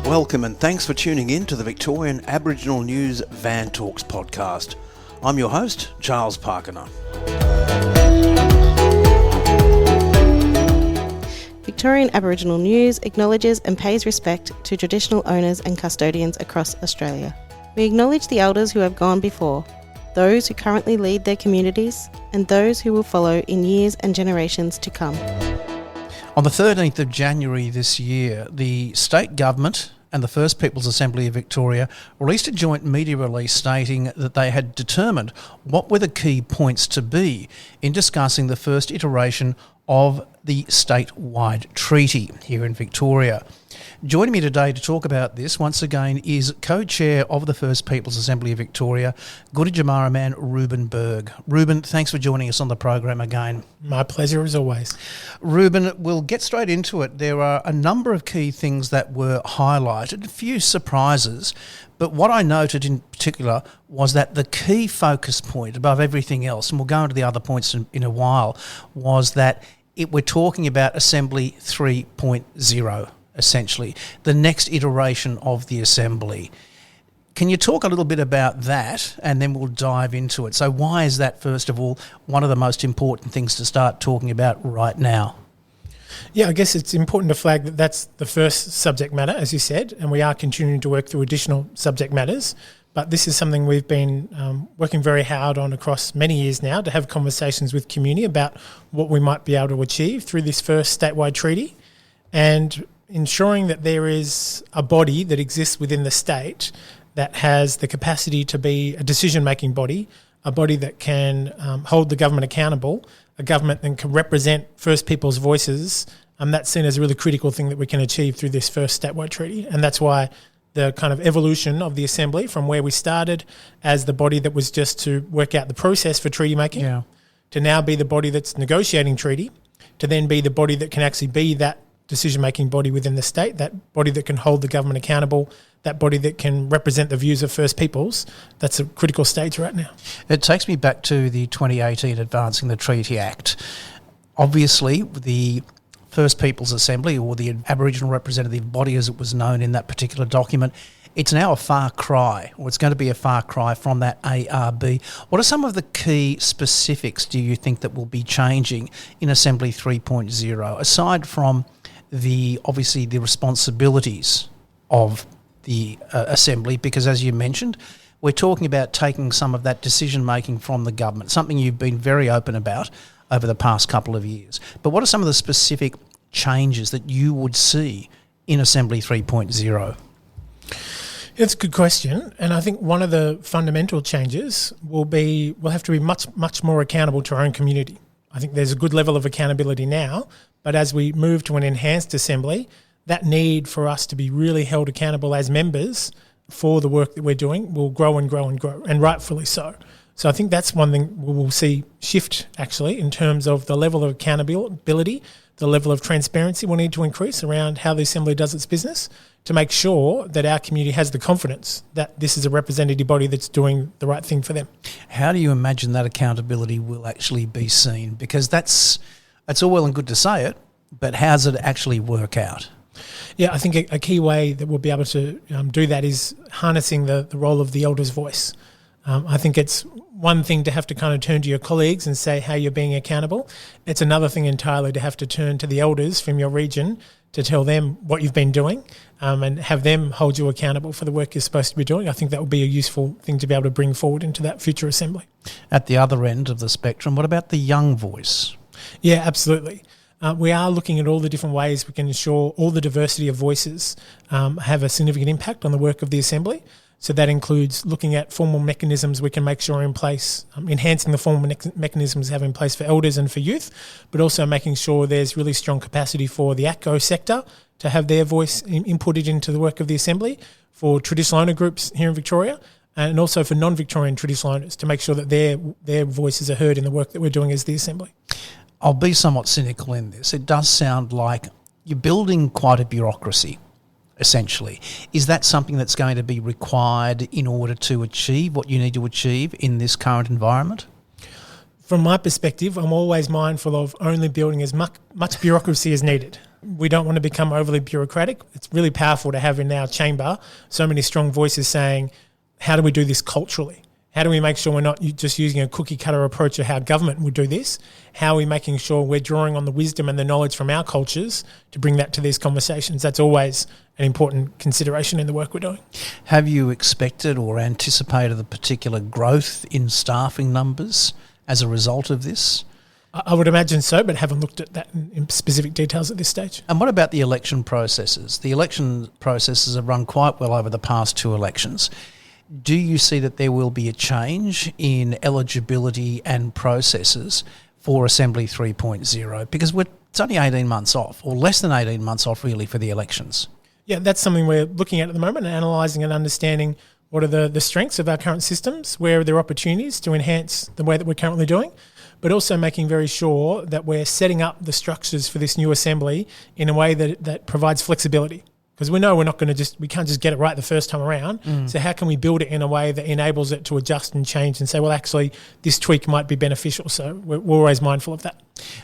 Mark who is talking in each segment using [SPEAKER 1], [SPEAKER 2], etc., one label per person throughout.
[SPEAKER 1] Welcome and thanks for tuning in to the Victorian Aboriginal News Van Talks podcast. I'm your host, Charles Pakana.
[SPEAKER 2] Victorian Aboriginal News acknowledges and pays respect to traditional owners and custodians across Australia. We acknowledge the elders who have gone before, those who currently lead their communities, and those who will follow in years and generations to come.
[SPEAKER 3] On the 13th of January this year, the state government and the First Peoples Assembly of Victoria released a joint media release stating that they had determined what were the key points to be in discussing the first iteration of the statewide treaty here in Victoria. Joining me today to talk about this once again is co-chair of the First Peoples Assembly of Victoria, Gunditjmara man Rueben Berg. Rueben, thanks for joining us on the program again.
[SPEAKER 4] My pleasure as always.
[SPEAKER 3] Rueben, we'll get straight into it. There are a number of key things that were highlighted, a few surprises, but what I noted in particular was that the key focus point above everything else, and we'll go into the other points in a while, was that we're talking about Assembly 3.0. Essentially, the next iteration of the Assembly. Can you talk a little bit about that and then we'll dive into it? So why is that, first of all, one of the most important things to start talking about right now?
[SPEAKER 4] Yeah, I guess it's important to flag that that's the first subject matter, as you said, and we are continuing to work through additional subject matters. But this is something we've been working very hard on across many years now, to have conversations with community about what we might be able to achieve through this first statewide treaty, and ensuring that there is a body that exists within the state that has the capacity to be a decision-making body, a body that can hold the government accountable, a government that can represent First Peoples' voices. That's seen as a really critical thing that we can achieve through this first statewide treaty. And that's why the kind of evolution of the Assembly from where we started as the body that was just to work out the process for treaty making, to now be the body that's negotiating treaty, to then be the body that can actually be that decision-making body within the state, that body that can hold the government accountable, that body that can represent the views of First Peoples. That's a critical stage right now.
[SPEAKER 3] It takes me back to the 2018 Advancing the Treaty Act. Obviously, the First Peoples Assembly, or the Aboriginal representative body as it was known in that particular document, it's now a far cry, or it's going to be a far cry from that ARB. What are some of the key specifics, do you think, that will be changing in Assembly 3.0, aside from obviously the responsibilities of the Assembly? Because as you mentioned, we're talking about taking some of that decision making from the government, something you've been very open about over the past couple of years. But what are some of the specific changes that you would see in Assembly 3.0?
[SPEAKER 4] It's a good question, and I think one of the fundamental changes we'll have to be much more accountable to our own community. I think there's a good level of accountability now, but as we move to an enhanced Assembly, that need for us to be really held accountable as members for the work that we're doing will grow and grow and grow, and rightfully so. So I think that's one thing we will see shift, actually, in terms of the level of accountability, the level of transparency we'll need to increase around how the Assembly does its business, to make sure that our community has the confidence that this is a representative body that's doing the right thing for them.
[SPEAKER 3] How do you imagine that accountability will actually be seen? Because that's all well and good to say it, but how does it actually work out?
[SPEAKER 4] Yeah, I think a key way that we'll be able to do that is harnessing the role of the elder's voice. I think it's one thing to have to kind of turn to your colleagues and say how you're being accountable. It's another thing entirely to have to turn to the elders from your region to tell them what you've been doing, and have them hold you accountable for the work you're supposed to be doing. I think that would be a useful thing to be able to bring forward into that future Assembly.
[SPEAKER 3] At the other end of the spectrum, what about the young voice?
[SPEAKER 4] Yeah, absolutely. We are looking at all the different ways we can ensure all the diversity of voices have a significant impact on the work of the Assembly. So that includes looking at formal mechanisms we can make sure are in place, enhancing the formal mechanisms we have in place for elders and for youth, but also making sure there's really strong capacity for the ACCO sector to have their voice inputted into the work of the Assembly, for traditional owner groups here in Victoria, and also for non-Victorian traditional owners to make sure that their voices are heard in the work that we're doing as the Assembly.
[SPEAKER 3] I'll be somewhat cynical in this. It does sound like you're building quite a bureaucracy, essentially. Is that something that's going to be required in order to achieve what you need to achieve in this current environment?
[SPEAKER 4] From my perspective, I'm always mindful of only building as much bureaucracy as needed. We don't want to become overly bureaucratic. It's really powerful to have in our chamber so many strong voices saying, how do we do this culturally? How do we make sure we're not just using a cookie-cutter approach of how government would do this? How are we making sure we're drawing on the wisdom and the knowledge from our cultures to bring that to these conversations? That's always an important consideration in the work we're doing.
[SPEAKER 3] Have you expected or anticipated a particular growth in staffing numbers as a result of this?
[SPEAKER 4] I would imagine so, but haven't looked at that in specific details at this stage.
[SPEAKER 3] And what about the election processes? The election processes have run quite well over the past 2 elections. Do you see that there will be a change in eligibility and processes for Assembly 3.0? Because it's only 18 months off, or less than 18 months off really, for the elections.
[SPEAKER 4] Yeah, that's something we're looking at the moment and analysing and understanding what are the strengths of our current systems, where are there opportunities to enhance the way that we're currently doing, but also making very sure that we're setting up the structures for this new Assembly in a way that provides flexibility. Because we know we can't just get it right the first time around. So how can we build it in a way that enables it to adjust and change and say, well, actually, this tweak might be beneficial. So we're always mindful of that.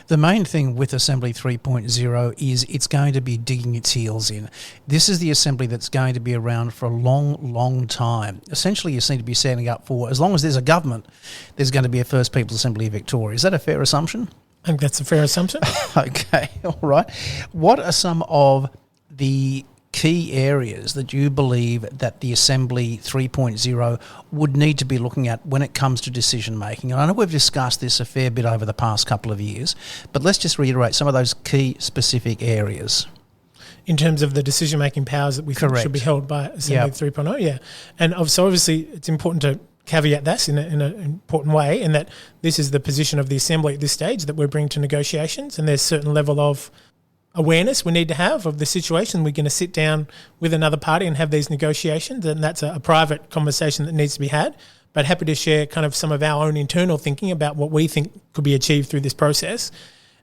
[SPEAKER 3] The main thing with Assembly 3.0 is it's going to be digging its heels in. This is the Assembly that's going to be around for a long, long time. Essentially, you seem to be setting up for, as long as there's a government, there's going to be a First Peoples Assembly of Victoria. Is that a fair assumption?
[SPEAKER 4] I think that's a fair assumption.
[SPEAKER 3] Okay, all right. What are some of the key areas that you believe that the Assembly 3.0 would need to be looking at when it comes to decision making? And I know we've discussed this a fair bit over the past couple of years, but let's just reiterate some of those key specific areas.
[SPEAKER 4] In terms of the decision-making powers that we think should be held by Assembly 3.0, yeah. And so obviously it's important to caveat this in an important way, in that this is the position of the Assembly at this stage that we're bringing to negotiations, and there's a certain level of awareness we need to have of the situation. We're going to sit down with another party and have these negotiations, and that's a private conversation that needs to be had. But happy to share kind of some of our own internal thinking about what we think could be achieved through this process.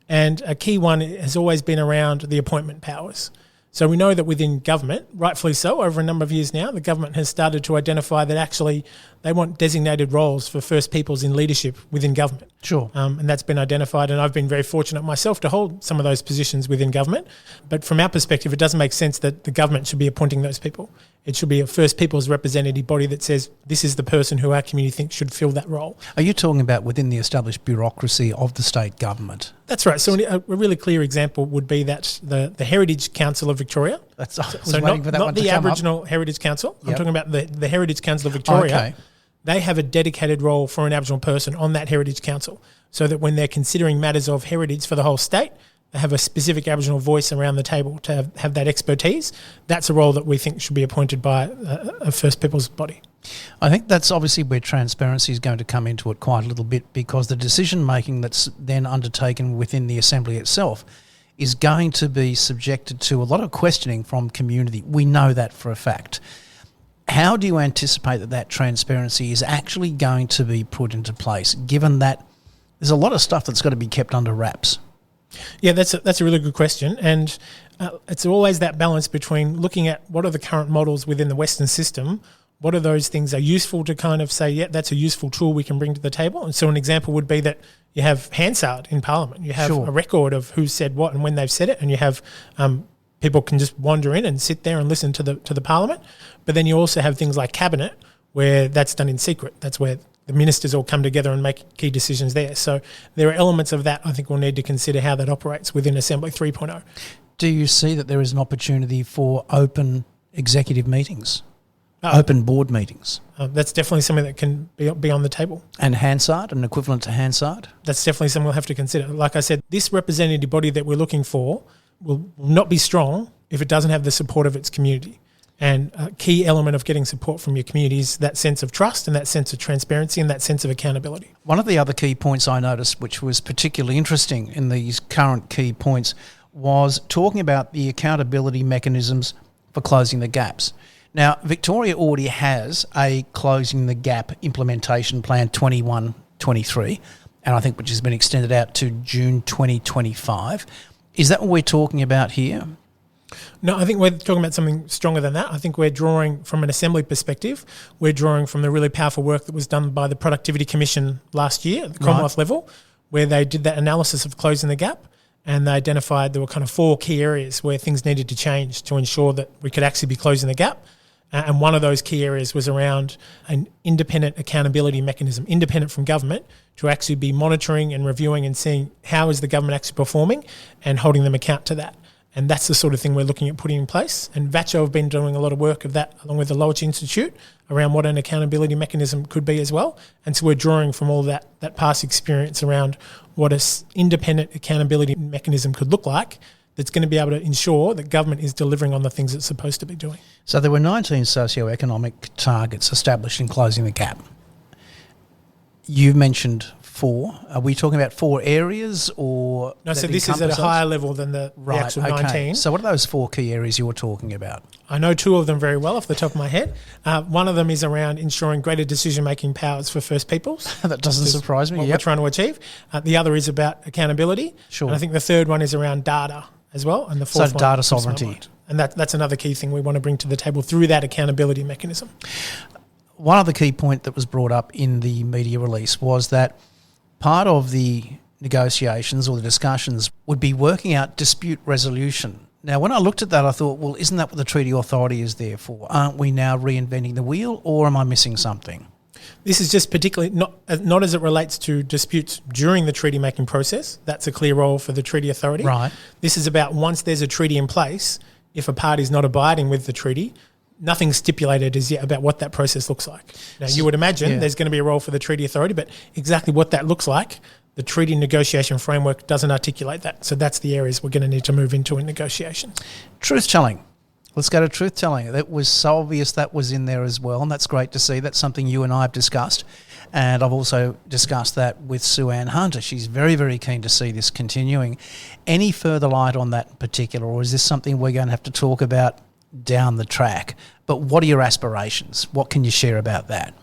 [SPEAKER 4] And a key one has always been around the appointment powers. So we know that within government, rightfully so, over a number of years now, the government has started to identify that actually they want designated roles for First Peoples in leadership within government.
[SPEAKER 3] Sure.
[SPEAKER 4] And that's been identified, and I've been very fortunate myself to hold some of those positions within government. But from our perspective, it doesn't make sense that the government should be appointing those people. It should be a First Peoples representative body that says this is the person who our community thinks should fill that role.
[SPEAKER 3] Are you talking about within the established bureaucracy of the state government?
[SPEAKER 4] That's right. So a really clear example would be that the Heritage Council of Victoria.
[SPEAKER 3] I was waiting for that one to come up.
[SPEAKER 4] Not the Aboriginal Heritage Council.
[SPEAKER 3] Yep.
[SPEAKER 4] I'm talking about the Heritage Council of Victoria.
[SPEAKER 3] Okay.
[SPEAKER 4] They have a dedicated role for an Aboriginal person on that Heritage Council, so that when they're considering matters of heritage for the whole state, they have a specific Aboriginal voice around the table to have that expertise. That's a role that we think should be appointed by a First Peoples body.
[SPEAKER 3] I think that's obviously where transparency is going to come into it quite a little bit, because the decision-making that's then undertaken within the Assembly itself is going to be subjected to a lot of questioning from community. We know that for a fact. How do you anticipate that transparency is actually going to be put into place, given that there's a lot of stuff that's got to be kept under wraps?
[SPEAKER 4] Yeah, that's a really good question. And it's always that balance between looking at what are the current models within the Western system, what are those things that are useful to kind of say, yeah, that's a useful tool we can bring to the table. And so an example would be that you have Hansard in Parliament. You have a record of who said what and when they've said it, and you have people can just wander in and sit there and listen to the Parliament. But then you also have things like Cabinet, where that's done in secret. That's where the ministers all come together and make key decisions there. So there are elements of that I think we'll need to consider how that operates within Assembly 3.0.
[SPEAKER 3] Do you see that there is an opportunity for open executive meetings, open board meetings?
[SPEAKER 4] That's definitely something that can be on the table.
[SPEAKER 3] And Hansard, an equivalent to Hansard?
[SPEAKER 4] That's definitely something we'll have to consider. Like I said, this representative body that we're looking for will not be strong if it doesn't have the support of its community. And a key element of getting support from your community is that sense of trust and that sense of transparency and that sense of accountability.
[SPEAKER 3] One of the other key points I noticed, which was particularly interesting in these current key points, was talking about the accountability mechanisms for closing the gaps. Now, Victoria already has a Closing the Gap implementation plan 21-23, and I think which has been extended out to June 2025. Is that what we're talking about here?
[SPEAKER 4] No, I think we're talking about something stronger than that. I think we're drawing from an Assembly perspective. We're drawing from the really powerful work that was done by the Productivity Commission last year at the Commonwealth level, where they did that analysis of closing the gap, and they identified there were kind of 4 key areas where things needed to change to ensure that we could actually be closing the gap. And one of those key areas was around an independent accountability mechanism, independent from government, to actually be monitoring and reviewing and seeing how is the government actually performing and holding them account to that. And that's the sort of thing we're looking at putting in place. And VACCHO have been doing a lot of work of that along with the Loach Institute around what an accountability mechanism could be as well. And so we're drawing from all that past experience around what an independent accountability mechanism could look like that's going to be able to ensure that government is delivering on the things it's supposed to be doing.
[SPEAKER 3] So there were 19 socio-economic targets established in closing the gap. You mentioned 4. Are we talking about 4 areas or...
[SPEAKER 4] No, so this is at a higher level than the actual 19.
[SPEAKER 3] So what are those 4 key areas you were talking about?
[SPEAKER 4] I know 2 of them very well off the top of my head. One of them is around ensuring greater decision-making powers for First Peoples.
[SPEAKER 3] That doesn't surprise me.
[SPEAKER 4] What we're trying to achieve. The other is about accountability.
[SPEAKER 3] Sure.
[SPEAKER 4] And I think the third one is around data as well. And the fourth one,
[SPEAKER 3] data sovereignty.
[SPEAKER 4] And that's another key thing we want to bring to the table through that accountability mechanism.
[SPEAKER 3] One other key point that was brought up in the media release was that part of the negotiations or the discussions would be working out dispute resolution. Now, when I looked at that, I thought, well, isn't that what the Treaty Authority is there for? Aren't we now reinventing the wheel, or am I missing something?
[SPEAKER 4] This is just particularly not as it relates to disputes during the treaty making process. That's a clear role for the Treaty Authority.
[SPEAKER 3] Right.
[SPEAKER 4] This is about once there's a treaty in place, if a party is not abiding with the treaty, nothing's stipulated as yet about what that process looks like. Now, you would imagine there's going to be a role for the Treaty Authority, but exactly what that looks like, the treaty negotiation framework doesn't articulate that. So that's the areas we're going to need to move into in negotiations.
[SPEAKER 3] Truth-telling. Let's go to truth-telling. That was so obvious that was in there as well, and that's great to see. That's something you and I have discussed, and I've also discussed that with Sue-Ann Hunter. She's very, very keen to see this continuing. Any further light on that in particular, or is this something we're going to have to talk about down the track? But what are your aspirations? What can you share about that?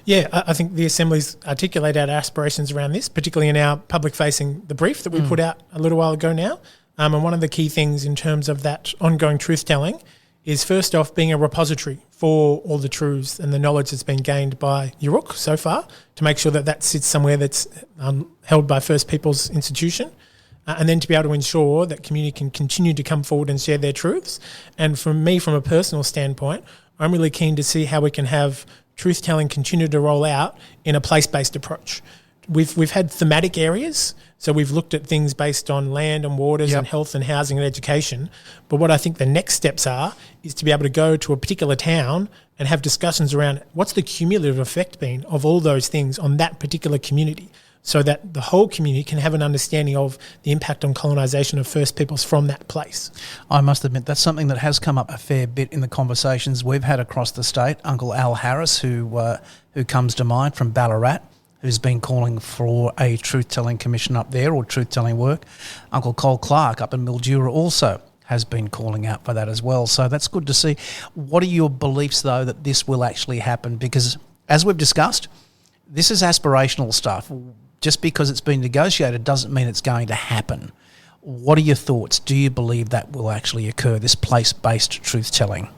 [SPEAKER 4] Yeah, I think the Assembly's articulated our aspirations around this, particularly in our public-facing, the brief that we put out a little while ago now. And one of the key things in terms of that ongoing truth-telling is first off being a repository for all the truths and the knowledge that's been gained by Yurok so far, to make sure that that sits somewhere that's held by First Peoples institution. And then to be able to ensure that community can continue to come forward and share their truths. And for me, from a personal standpoint, I'm really keen to see how we can have truth-telling continue to roll out in a place-based approach. We've had thematic areas, so we've looked at things based on land and waters and health and housing and education. But what I think the next steps are is to be able to go to a particular town and have discussions around what's the cumulative effect been of all those things on that particular community, so that the whole community can have an understanding of the impact on colonisation of First Peoples from that place.
[SPEAKER 3] I must admit that's something that has come up a fair bit in the conversations we've had across the state. Uncle Al Harris, who comes to mind from Ballarat, who's been calling for a truth-telling commission up there, or truth-telling work. Uncle Cole Clark up in Mildura also has been calling out for that as well. So that's good to see. What are your beliefs, though, that this will actually happen? Because, as we've discussed, this is aspirational stuff. Just because it's been negotiated doesn't mean it's going to happen. What are your thoughts? Do you believe that will actually occur, this place-based truth-telling?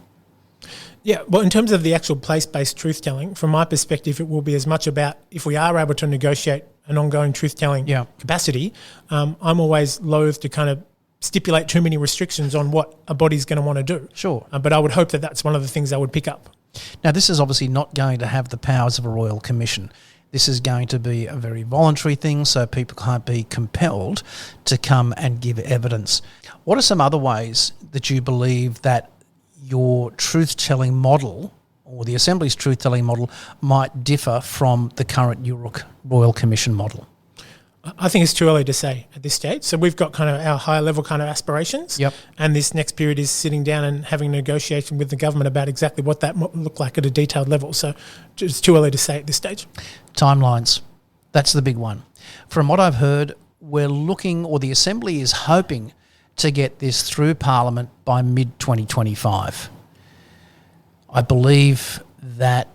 [SPEAKER 4] Yeah, well, in terms of the actual place-based truth-telling, from my perspective, it will be as much about if we are able to negotiate an ongoing truth-telling capacity. I'm always loath to kind of stipulate too many restrictions on what a body's going to want to do.
[SPEAKER 3] Sure.
[SPEAKER 4] But I would hope that that's one of the things I would pick up.
[SPEAKER 3] Now, this is obviously not going to have the powers of a royal commission. This is going to be a very voluntary thing, so people can't be compelled to come and give evidence. What are some other ways that you believe that your truth-telling model, or the Assembly's truth-telling model, might differ from the current Yurok Royal Commission model?
[SPEAKER 4] I think it's too early to say at this stage. So we've got kind of our higher level kind of aspirations.
[SPEAKER 3] Yep. And
[SPEAKER 4] this next period is sitting down and having a negotiation with the government about exactly what that might look like at a detailed level. So it's too early to say at this stage.
[SPEAKER 3] Timelines. That's the big one. From what I've heard, we're looking, or the Assembly is hoping to get this through Parliament by mid-2025. I believe that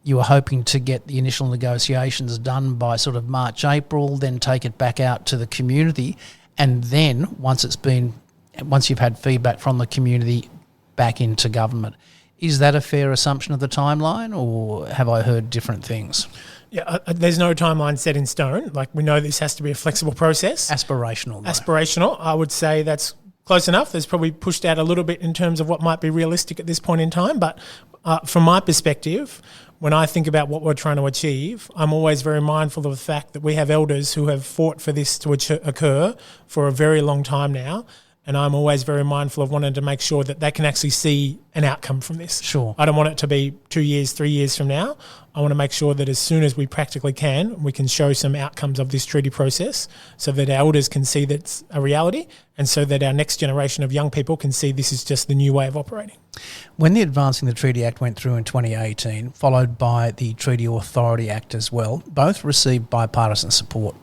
[SPEAKER 3] you are hoping to get the initial negotiations done by sort of March, April, then take it back out to the community, and then once it's been once you've had feedback from the community back into government. Is that a fair assumption of the timeline, or have I heard different things?
[SPEAKER 4] Yeah, there's no timeline set in stone. Like, we know this has to be a flexible process.
[SPEAKER 3] Aspirational, though.
[SPEAKER 4] Aspirational. I would say that's close enough. There's probably pushed out a little bit in terms of what might be realistic at this point in time. But from my perspective, when I think about what we're trying to achieve, I'm always very mindful of the fact that we have elders who have fought for this to occur for a very long time now. And I'm always very mindful of wanting to make sure that they can actually see an outcome from this.
[SPEAKER 3] Sure.
[SPEAKER 4] I don't want it to be 2 years, 3 years from now. I want to make sure that as soon as we practically can, we can show some outcomes of this treaty process so that our elders can see that's a reality, and so that our next generation of young people can see this is just the new way of operating.
[SPEAKER 3] When the Advancing the Treaty Act went through in 2018, followed by the Treaty Authority Act as well, both received bipartisan support.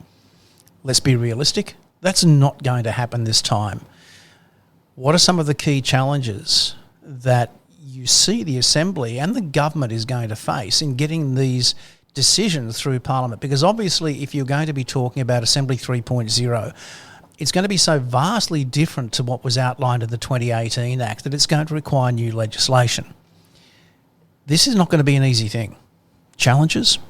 [SPEAKER 3] Let's be realistic, that's not going to happen this time. What are some of the key challenges that you see the Assembly and the government is going to face in getting these decisions through Parliament? Because obviously, if you're going to be talking about Assembly 3.0, it's going to be so vastly different to what was outlined in the 2018 Act that it's going to require new legislation. This is not going to be an easy thing. Challenges?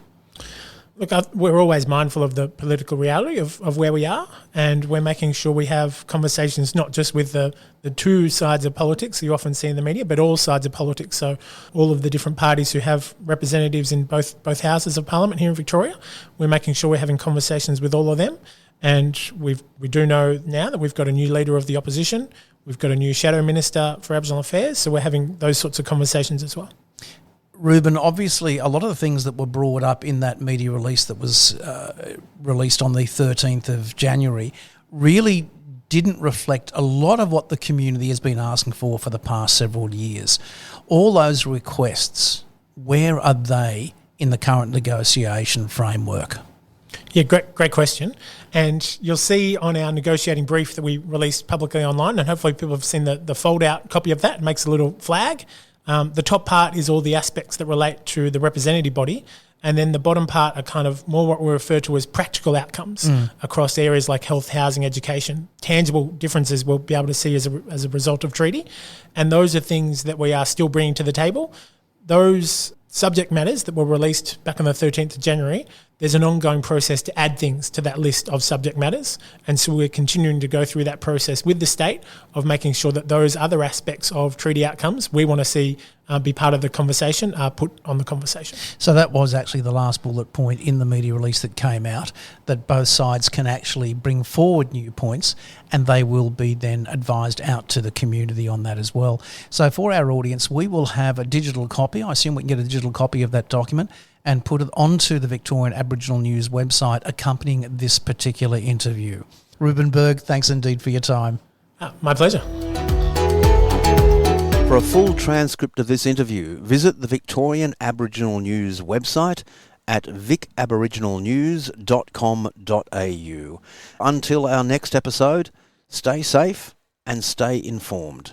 [SPEAKER 4] Look, we're always mindful of the political reality of where we are, and we're making sure we have conversations not just with the two sides of politics you often see in the media, but all sides of politics. So all of the different parties who have representatives in both houses of Parliament here in Victoria, we're making sure we're having conversations with all of them. And we do know now that we've got a new leader of the opposition, we've got a new shadow minister for Aboriginal Affairs, so we're having those sorts of conversations as well.
[SPEAKER 3] Rueben, obviously a lot of the things that were brought up in that media release that was released on the 13th of January really didn't reflect a lot of what the community has been asking for the past several years. All those requests, where are they in the current negotiation framework?
[SPEAKER 4] Yeah, great question. And you'll see on our negotiating brief that we released publicly online, and hopefully people have seen the fold-out copy of that. It makes a little flag. The top part is all the aspects that relate to the representative body, and then the bottom part are kind of more what we refer to as practical outcomes across areas like health, housing, education, tangible differences we'll be able to see as a result of treaty. And those are things that we are still bringing to the table. Those subject matters that were released back on the 13th of January, there's an ongoing process to add things to that list of subject matters. And so we're continuing to go through that process with the state of making sure that those other aspects of treaty outcomes we want to see be part of the conversation are put on the conversation.
[SPEAKER 3] So that was actually the last bullet point in the media release that came out, that both sides can actually bring forward new points and they will be then advised out to the community on that as well. So for our audience, we will have a digital copy. I assume we can get a digital copy of that document and put it onto the Victorian Aboriginal News website accompanying this particular interview. Rueben Berg, thanks indeed for your time.
[SPEAKER 4] My pleasure.
[SPEAKER 1] For a full transcript of this interview, visit the Victorian Aboriginal News website at vicaboriginalnews.com.au. Until our next episode, stay safe and stay informed.